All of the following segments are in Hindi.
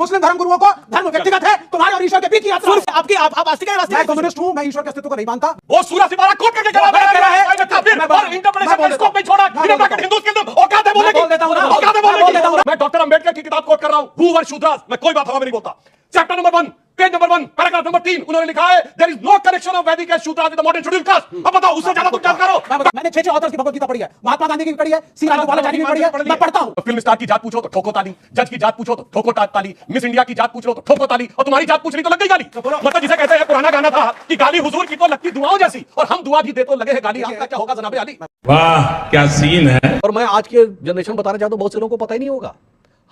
मुस्लिम धर्मगुरुओं को धर्म व्यक्तिगत है, तुम्हारे और ईश्वर के बीच की यात्रा है। आपकी आप आस्तिक हैं, मैं कम्युनिस्ट हूं, मैं ईश्वर के अस्तित्व को नहीं मानता। वो सूरज से 12 कोट करके कह रहा है और इंटरप्रिटेशन का स्कोप नहीं छोड़ा। इन्हें ब्रैकेट हिंदू के अंदर औकात है बोलने की, औकात है बोलने की। मैं डॉक्टर अंबेडकर की किताब कोट कर रहा हूं, हु वर शूद्रास। मैं कोई बात हवा में नहीं बोलता। Chapter number 1 page number 1 paragraph number 3 उन्होंने लिखा है there is no connection of Vedic and Shudras with the modern schedule caste. अब बताओ उससे ज्यादा तुम क्या करो। मैंने 6 ऑथर्स की भगवत गीता पढ़ी है, महात्मा गांधी की भी पढ़ी है, सी राजगोपालाचारी की भी पढ़ी है, मैं पढ़ता हूं। फिल्म स्टार की जात पूछो तो ठोको ताली, जज की जात पूछो तो ठोको ताली, मिस इंडिया की जात पूछ लो तो ठोको ताली, और तुम्हारी जात पूछ ली तो लग गई गाली। मतलब जिसे कहते हैं पुराना गाना था कि गाली हुजूर की तो लगती दुआओं जैसी, और हम दुआ भी दे तो लगे हैं गाली। आपका क्या होगा जनाबे अली? वाह क्या सीन है। और मैं आज के जनरेशन बताना चाहता हूं, बहुत से लोगों को पता ही नहीं होगा,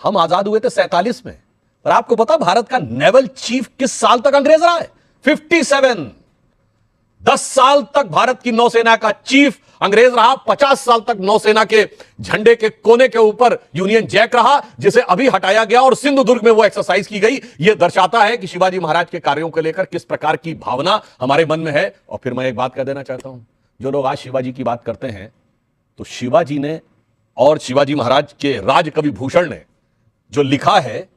हम आजाद हुए थे 47 में, और आपको पता भारत का नेवल चीफ किस साल तक अंग्रेज रहा है? 57। 10 साल तक भारत की नौसेना का चीफ अंग्रेज रहा, 50 साल तक नौसेना के झंडे के कोने के ऊपर यूनियन जैक रहा, जिसे अभी हटाया गया और सिंधु दुर्ग में वो एक्सरसाइज की गई। यह दर्शाता है कि शिवाजी महाराज के कार्यों को लेकर किस प्रकार की भावना हमारे मन में है। और फिर मैं एक बात कह देना चाहता हूं, जो लोग आज शिवाजी की बात करते हैं, तो शिवाजी ने और शिवाजी महाराज के राजकवि भूषण ने जो लिखा है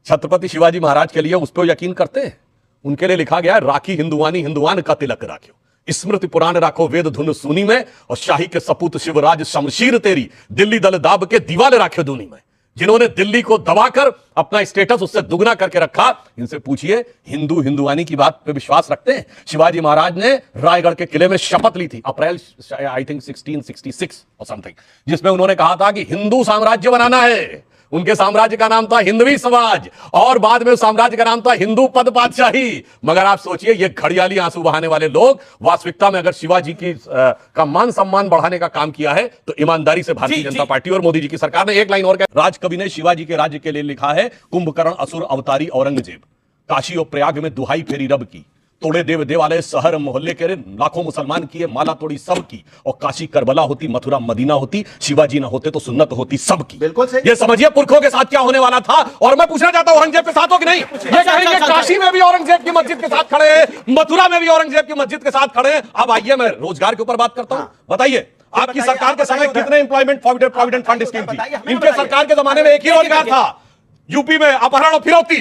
छत्रपति शिवाजी महाराज के लिए, उस पर यकीन करते हैं? उनके लिए लिखा गया है, राखी हिंदुवानी हिंदुआन का तिलक राखियो, स्मृति पुराण राखो वेद धुन सुनी में, और शाही के सपूत शिवराज शमशीर तेरी, दिल्ली दल दाब के दीवाले राखे दूनी में। जिन्होंने दिल्ली को दबाकर अपना स्टेटस उससे दुगना करके रखा, इनसे पूछिए हिंदू हिंदुआनी की बात पे विश्वास रखते हैं? शिवाजी महाराज ने रायगढ़ के किले में शपथ ली थी, अप्रैल आई थिंक 1666 और समथिंग, जिसमें उन्होंने कहा था कि हिंदू साम्राज्य बनाना है। उनके साम्राज्य का नाम था हिंदवी समाज, और बाद में उस साम्राज्य का नाम था हिंदू पद पातशाही। मगर आप सोचिए, ये घड़ियाली आंसू बहाने वाले लोग वास्तविकता में अगर शिवाजी की का मान सम्मान बढ़ाने का काम किया है, तो ईमानदारी से भारतीय जनता पार्टी और मोदी जी की सरकार ने। एक लाइन और कहा, राजकवि ने शिवाजी के राज्य के लिए लिखा है, कुंभकर्ण असुर अवतारी औरंगजेब, काशी और प्रयाग में दुहाई फेरी रब की, तोड़े देव देवालय शहर मोहल्ले के लाखों मुसलमान किए माला तोड़ी सब की, और काशी करबला होती मथुरा मदीना होती, शिवाजी ना होते तो सुन्नत होती सबकी। बिल्कुल सही। ये समझिए पुरखों के साथ क्या होने वाला था। और मैं पूछना चाहता हूं, औरंगजेब के साथ हो कि नहीं? ये कहेंगे काशी में भी औरंगजेब की मस्जिद के साथ खड़े हैं, मथुरा में भी औरंगजेब की मस्जिद के साथ खड़े हैं। अब आइए मैं रोजगार के ऊपर बात करता हूं। बताइए आपकी सरकार के समय कितने एम्प्लॉयमेंट प्रोविडेंट फंड स्कीम थी? इनके सरकार के जमाने में एक ही रोजगार था, यूपी में अपहरण और फिरौती।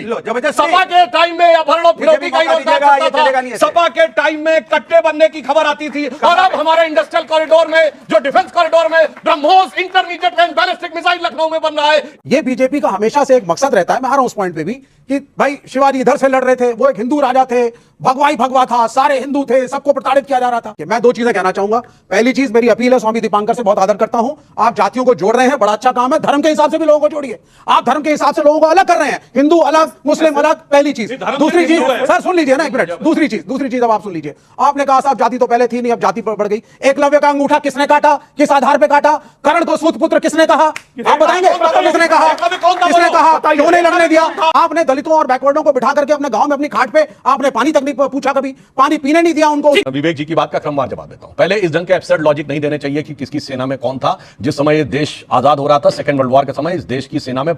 सपा के टाइम में अपहरण और फिरौती का ही रोजगार चलता था। सपा के टाइम में कट्टे बनने की खबर आती थी, और अब हमारे इंडस्ट्रियल कॉरिडोर में, जो डिफेंस कॉरिडोर में BrahMos intermediate range ballistic missile Lucknow में बन रहा है। ये बीजेपी का हमेशा से एक मकसद रहता है, मैं आ रहा हूं उस पॉइंट पे भी, कि भाई शिवाजी इधर से लड़ रहे थे, वो एक हिंदू राजा थे, भगवा ही भगवा था, सारे हिंदू थे, सबको प्रताड़ित किया जा रहा था। कि मैं 2 चीजें कहना चाहूंगा। पहली चीज, मेरी अपील है, स्वामी दीपांकर से बहुत आदर करता हूं, आप जातियों को जोड़ रहे हैं, बड़ा अच्छा काम है। धर्म के हिसाब से भी लोगों को जोड़िए, आप धर्म के हिसाब से लोगों को अलग कर रहे हैं, हिंदू अलग मुस्लिम अलग, पहली चीज। दूसरी चीज, सर सुन लीजिए ना एक मिनट, दूसरी चीज अब आप सुन लीजिए। आपने कहा साहब जाति तो पहले थी नहीं, अब जाति पर बढ़ गई। एकलव्य का अंगूठा किसने काटा, किस आधार पर काटा? कर्ण को सूत पुत्र किसने कहा? आप बताएंगे किसने कहा? किसने कहा? क्यों नहीं लड़ने दिया? आपने दलितों और बैकवर्डों को बिठा करके अपने गांव में अपनी खाट पे आपने पानी तक नहीं पूछा, कभी पानी पीने नहीं दिया उनको। विवेक जी की बात का क्रमवार जवाब देता हूं। पहले इस ढंग के एब्सर्ड लॉजिक नहीं देने चाहिए कि किसकी सेना में कौन था। जिस समय ये देश आजाद हो रहा था, सेकेंड वर्ल्ड वॉर के समय, इस देश की सेना में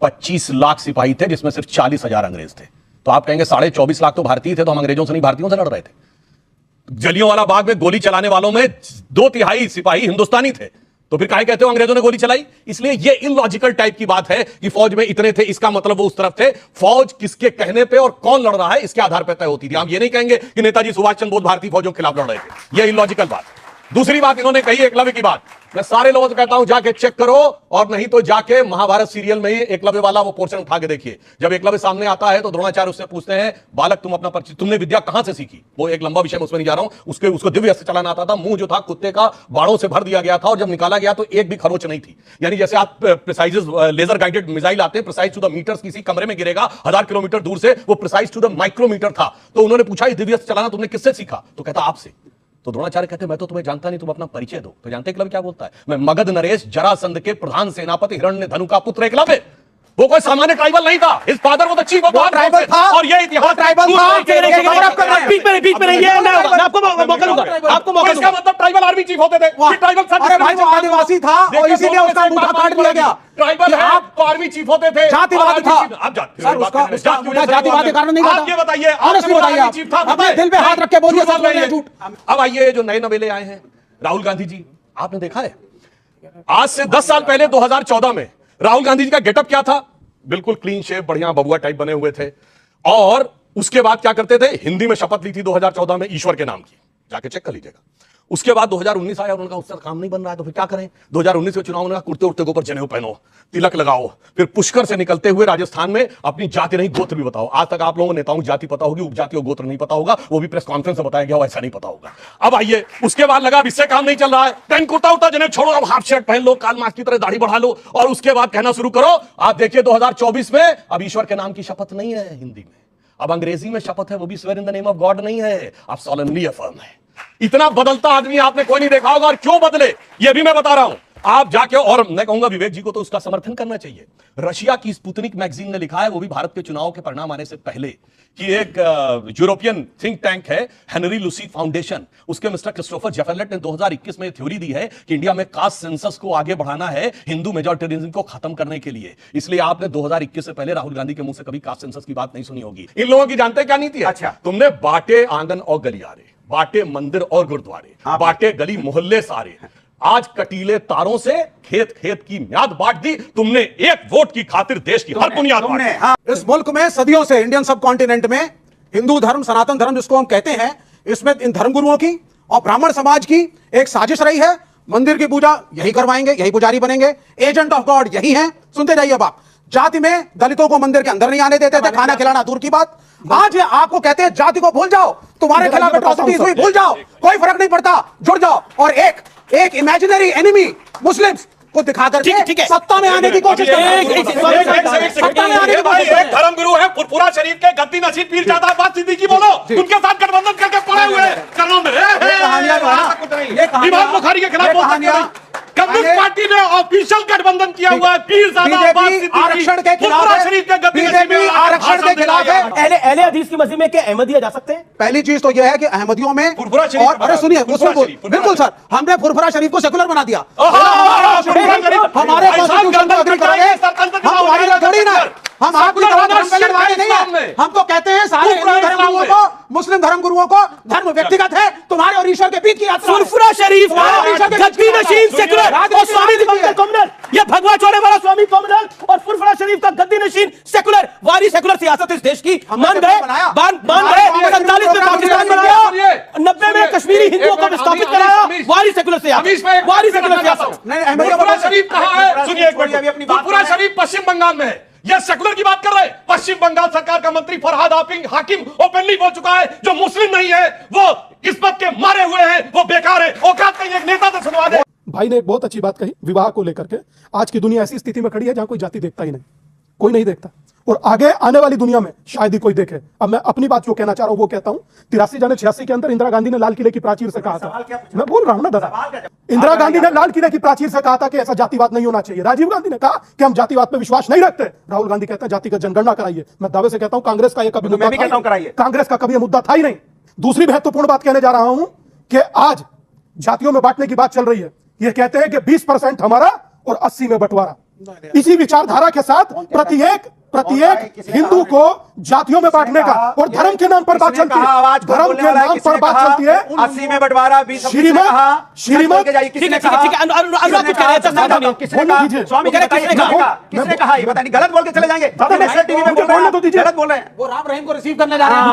25 लाख सिपाही थे, जिसमें सिर्फ 40,000 अंग्रेज थे। तो आप कहेंगे 24.5 लाख तो भारतीय थे, तो हम अंग्रेजों से नहीं भारतीयों से लड़ रहे थे। जलियांवाला बाग में गोली चलाने वालों में 2/3 सिपाही हिंदुस्तानी थे, तो फिर काहे कहते हो अंग्रेजों ने गोली चलाई? इसलिए ये इलॉजिकल टाइप की बात है कि फौज में इतने थे, इसका मतलब वो उस तरफ थे। फौज किसके कहने पे और कौन लड़ रहा है, इसके आधार पर तय होती थी। हम ये नहीं कहेंगे कि नेताजी सुभाष चंद्र बोस भारतीय फौजों के खिलाफ लड़ रहे थे, ये इलॉजिकल बात। दूसरी बात इन्होंने कही एकलव्य की बात, मैं सारे लोगों से कहता हूं जाके चेक करो, और नहीं तो जाके महाभारत सीरियल में ही एकलव्य वाला वो पोर्शन उठा के देखिए। जब एकलव्य सामने आता है तो द्रोणाचार्य उससे पूछते हैं, बालक तुम अपना परिचय, तुमने विद्या कहां से सीखी? वो एक लंबा विषय में, उसमें नहीं जा रहा हूं। उसको दिव्य अस्त्र चलाना आता था, मुंह जो था कुत्ते का बाड़ों से भर दिया गया था, और जब निकाला गया तो एक भी खरोच नहीं थी। यानी जैसे आप प्रिसाइज लेजर गाइडेड मिसाइल आते हैं, प्रिसाइज टू द मीटर, किसी कमरे में गिरेगा 1000 किलोमीटर दूर से, वो प्रिसाइज टू द माइक्रोमीटर था। तो उन्होंने पूछा दिव्य अस्त्र चलाना तुमने किससे सीखा? तो कहता आपसे। तो द्रोणाचार्य कहते मैं तो तुम्हें जानता नहीं, तुम अपना परिचय दो। तो जानते एकलव्य क्या बोलता है? मैं मगध नरेश जरासंध के प्रधान सेनापति हिरण्यधनु का पुत्र एकलव्य। वो कोई सामान्य ट्राइबल नहीं था, इस फादर वो तो चीफ ऑफ ट्राइबल था, और ये इतिहास ट्राइबल था। बीच में नहीं, ये मैं आपको मौका दूंगा, आपको मौका दूंगा। मतलब ट्राइबल आर्मी चीफ होते थे, ट्राइबल अरे भाई वो आदिवासी था, और इसीलिए उसका अंगूठा काट दिया गया। ट्राइबल आप तो आर्मी चीफ होते थे, जातिवाद था। आप सर उसका जातिवाद के कारण नहीं था। आप ये बताइए, ऑनेस्टली बताइए, अपने दिल पे हाथ रख के बोलिए सच बोल रहे हैं झूठ। अब आइए जो नए नवेले आए हैं, राहुल गांधी जी, आपने देखा है आज से 10 साल पहले 2014 में राहुल गांधी जी का गेटअप क्या था? बिल्कुल क्लीन शेव, बढ़िया बबुआ टाइप बने हुए थे। और उसके बाद क्या करते थे, हिंदी में शपथ ली थी 2014 में ईश्वर के नाम की, जाके चेक कर लीजिएगा। उसके बाद 2019 आया और उनका उससे काम नहीं बन रहा है तो फिर क्या करें, 2019 के चुनाव में कुर्ते उड़ते के ऊपर जनेऊ पहनो, तिलक लगाओ, फिर पुष्कर से निकलते हुए राजस्थान में अपनी जाति नहीं गोत्र भी बताओ। आज तक आप लोगों को नेताओं की जाति पता होगी, उपजाति और गोत्र नहीं पता होगा, वो भी प्रेस कॉन्फ्रेंस में बताया गया, वो ऐसा नहीं पता होगा। अब आइए, उसके बाद लगा अब इससे काम नहीं चल रहा है, पेन कुर्ता उड़ता जनेऊ छोड़ो, अब हाफ शर्ट पहन लो, काल मास की तरह दाढ़ी बढ़ा लो, और उसके बाद कहना शुरू करो। आप देखिए 2024 में अब ईश्वर के नाम की शपथ नहीं है हिंदी में, अब अंग्रेजी में शपथ है, वो भी swear in the name of God नहीं है, अब सॉलेमनली अफर्म है। इतना बदलता आदमी आपने कोई नहीं देखा होगा, और क्यों बदले ये भी मैं बता रहा हूं। आप जाके, और मैं कहूंगा विवेक जी को तो उसका समर्थन करना चाहिए। रशिया की स्पुतनिक मैगजीन ने लिखा है, वो भी भारत के चुनाव के परिणाम आने से पहले, कि एक यूरोपियन थिंक टैंक है हेनरी लुसी फाउंडेशन, उसके मिस्टर क्रिस्टोफर जेफरलेट ने 2021 में थ्योरी दी है कि इंडिया में कास्ट सेंसस को आगे बढ़ाना है हिंदू मेजॉरिटेरिज्म को खत्म करने के लिए। इसलिए आपने 2021 से पहले राहुल गांधी के मुंह से कभी कास्ट सेंसस की बात नहीं सुनी होगी। इन लोगों की जानते क्या नीति है? अच्छा, तुमने बांटे आंगन और गलियारे, बांटे मंदिर और गुरुद्वारे, बांटे गली मोहल्ले सारे, आज कटीले तारों से खेत खेत की म्याद बांट दी तुमने, एक वोट की खातिर देश की हर बुनियाद बांट दी। इस मुल्क में सदियों से, इंडियन सब कॉन्टिनेंट में हिंदू धर्म, सनातन धर्म जिसको हम कहते हैं, इसमें इन धर्मगुरुओं की और ब्राह्मण समाज की एक साजिश रही है। मंदिर की पूजा यही करवाएंगे, यही पुजारी बनेंगे, एजेंट ऑफ गॉड यही हैं। सुनते जाइए अब आप। जाति में दलितों को मंदिर के अंदर नहीं आने देते थे, खाना खिलाना दूर की बात। आज ये आपको कहते हैं जाति को भूल जाओ, तुम्हारे खिलाफ एट्रॉसिटीज हुई, भूल जाओ, कोई फर्क नहीं पड़ता, जुड़ जाओ, और एक इमेजिनरी एनिमी मुस्लिम्स को दिखाकर के सत्ता में आने की कोशिश कर रहे हैं। सत्ता में आने की कोशिश कर रहे हैं। धर्मगुरु है फुरफुरा शरीफ के गद्दी नसीब पीर जादा अब्बास सिद्दीकी, बोलो उनके साथ गठबंधन करके पड़े हुए हैं कर्नों में। इमाम बुखारी के खिलाफ बोल सकते हैं। कम्युनिस्ट पार्टी ने ऑफिशियल गठबंधन किया हुआ है, पीर जादा अब्बास सिद्दीकी आरक्षण के खिलाफ फुरफुरा शरीफ के गद्दी नसीब में आरक्षण के खिलाफ है। अहले हदीस की मस्जिद में क्या अहमदिया जा सकते हैं? पहली चीज तो यह है कि अहमदियों में, फुरफुरा शरीफ, और अरे सुनिए, बिल्कुल सर, हमने फुरफुरा शरीफ को सेकुलर बना दिया। हमारे कॉन्स्टिट्यूशन को अग्री करेंगे, हम तुम्हारी तरह थोड़ी ना, हम आपकी तरह धर्म पे लड़वाने नहीं है। हम तो कहते हैं सारे हिंदू धर्मगुरुओं को, मुस्लिम धर्मगुरुओं को धर्म व्यक्तिगत है, तुम्हारे और ईश्वर के बीच की यात्रा। फुरफुरा शरीफ गद्दी नशीन सेकुलर और स्वामी दिगंबर कम्युनल, ये भगवा चौड़े वाला स्वामी कम्युनल और फुरफुरा शरीफ का गद्दी नशीन सेकुलर, वारी सेकुलर सियासत इस देश की मान गए, 47 में पाकिस्तान बनाया, 90 में कश्मीरी हिंदुओं को विस्थापित कराया, वारी सेकुलर सियासत, वारी सेकुलर सियासत। फुरफुरा शरीफ कहां है? सुनिए एक मिनट, फुरफुरा शरीफ पश्चिम बंगाल में है, यह सेकुलर की बात कर रहे हैं। पश्चिम बंगाल सरकार का मंत्री फरहाद हाकिम ओपनली बोल चुका है, जो मुस्लिम नहीं है वो किस्मत के मारे हुए हैं, वो बेकार है। औकात का एक नेता तो सुनवा दे। भाई ने एक बहुत अच्छी बात कही विवाह को लेकर के। आज की दुनिया ऐसी स्थिति में खड़ी है जहां कोई जाति देखता ही नहीं, कोई नहीं देखता, और आगे आने वाली दुनिया में शायद ही कोई देखे। अब मैं अपनी बात जो कहना चाह रहा हूं वो कहता हूं। 83-86 के अंदर इंदिरा गांधी ने लाल किले की प्राचीर से कहा था, मैं बोल रहा हूं ना दादा, इंदिरा गांधी ने लाल किले की प्राचीर से कहा था कि ऐसा जातिवाद नहीं होना चाहिए। राजीव गांधी ने कहा कि हम जातिवाद पे विश्वास नहीं रखते। राहुल गांधी कहता है जातिगत जनगणना कराइए। मैं दावे से कहता हूं कांग्रेस का कभी कांग्रेस का कभी मुद्दा था ही नहीं। दूसरी महत्वपूर्ण बात कहने जा रहा हूं कि आज जातियों में बांटने की बात चल रही है। ये कहते हैं कि 20% हमारा और 80 में बंटवारा। इसी विचारधारा के साथ प्रत्येक हिंदू को जातियों में बांटने का और धर्म के नाम पर बात चलती है, धर्म के नाम पर बात चलती है। 80 में बंटवारा, 20 श्रीमद किसने कहा? ये बताइए, गलत बोल के चले जाएंगे। टीवी में गलत बोल रहे हैं। वो राम रहीम को रिसीव करने जा रहे हैं।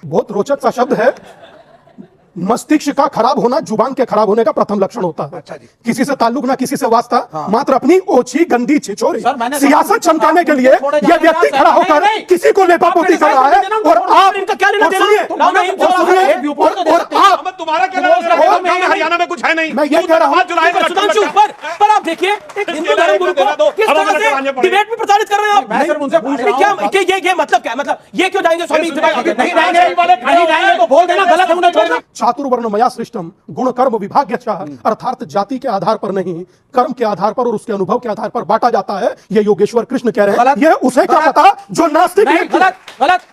बहुत रोचक सा शब्द है। मस्तिष्क का खराब होना जुबान के खराब होने का प्रथम लक्षण होता है। अच्छा जी। किसी से ताल्लुक ना किसी से वास्ता, मात्र अपनी ओछी गंदी छिछोरी सियासत चमकाने के लिए यह व्यक्ति खड़ा होकर किसी को लेपापोती कर रहा है। और आप इनका क्या लेना देना? तुम्हारा क्या हरियाणा में कुछ है नहीं। मैं ये कह रहा हूँ पर आप देखिए एक हिंदू धर्मगुरु को किस तरह से डिबेट में प्रचारित कर रहे हैं आप। मैं सर उनसे पूछ रहा हूं क्या ये मतलब क्या, मतलब ये क्यों जाएंगे स्वामी? नहीं जाएंगे तो बोल देना, गलत है उन्हें छोड़ना। चातुर्वर्णमया सृष्टम गुण कर्म विभाग्यश्च, अर्थात जाति के आधार पर नहीं, कर्म के आधार पर और उसके अनुभव के आधार पर बांटा जाता है। ये योगेश्वर कृष्ण कह रहे हैं। ये उसे क्या पता जो नास्तिक, गलत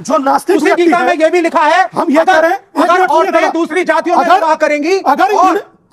जो नास्तिक गीता में ये भी लिखा है, हम ये कह रहे हैं अगर औरतें दूसरी जातियों में विवाह करेंगी, अगर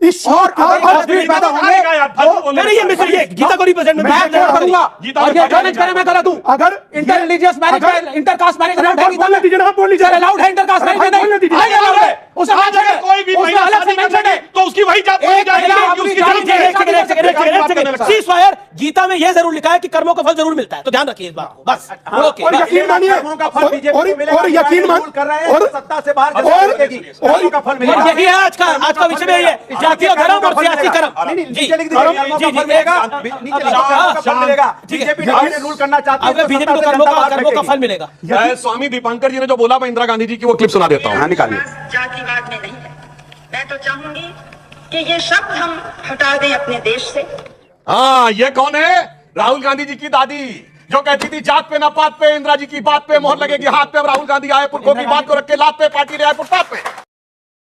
ईश्वर का मतभेद पैदा होंगे नहीं, ये मिस्टर, ये गीता को रिप्रेजेंट मैं क्या करूंगा और ये चैलेंज करे मैं गलत हूं अगर इंटररिलीजियस मैरिज इंटरकास्ट मैरिज बोलने दीजिए ना, आप बोल लीजिए। अलाउड है इंटरकास्ट मैरिज बोलने दीजिए। नहीं अलाउड है उसमें आज अगर कोई भी उसमें महिला अलग से शादी मेंशन करने है तो उसकी वही जात मानी एक जाएगी, महिला उसकी अपनी जात जात सीज फायर, गीता में यह जरूर लिखा है कि कर्मों का फल जरूर मिलता है, तो ध्यान रखिए इस बात को बस। ओके, और यकीन मानिए कर्मों का फल बीजेपी को मिलेगा, और यकीन मान कर रहे हैं और सत्ता से बाहर चलेगी, कर्मों का फल मिलेगा। यही है आज का विषय में, ये जातीय धर्म और सियासी कर्म। नहीं, जी, नीचे लिख दीजिए, कर्मों का फल मिलेगा, नीचे लिखो, कर्मों का फल मिलेगा। बीजेपी ने रूल करना चाहती है, अगर बीजेपी को कर्मों का फल मिलेगा। स्वामी दीपांकर जी ने जो बोला मैं इंदिरा गांधी जी की वो क्लिप सुना देता हूं। निकालिए। जातिवाद में नहीं है। मैं तो चाहूंगी कि ये शब्द हम हटा दें अपने देश से। हाँ, ये कौन है? राहुल गांधी जी की दादी जो कहती थी जात पे ना पात पे, इंदिरा जी की बात पे मोहर लगेगी हाथ पे। अब राहुल गांधी आए पुरखों की बात को रख के लात पे, पार्टी ने आए फुटपाथ पे।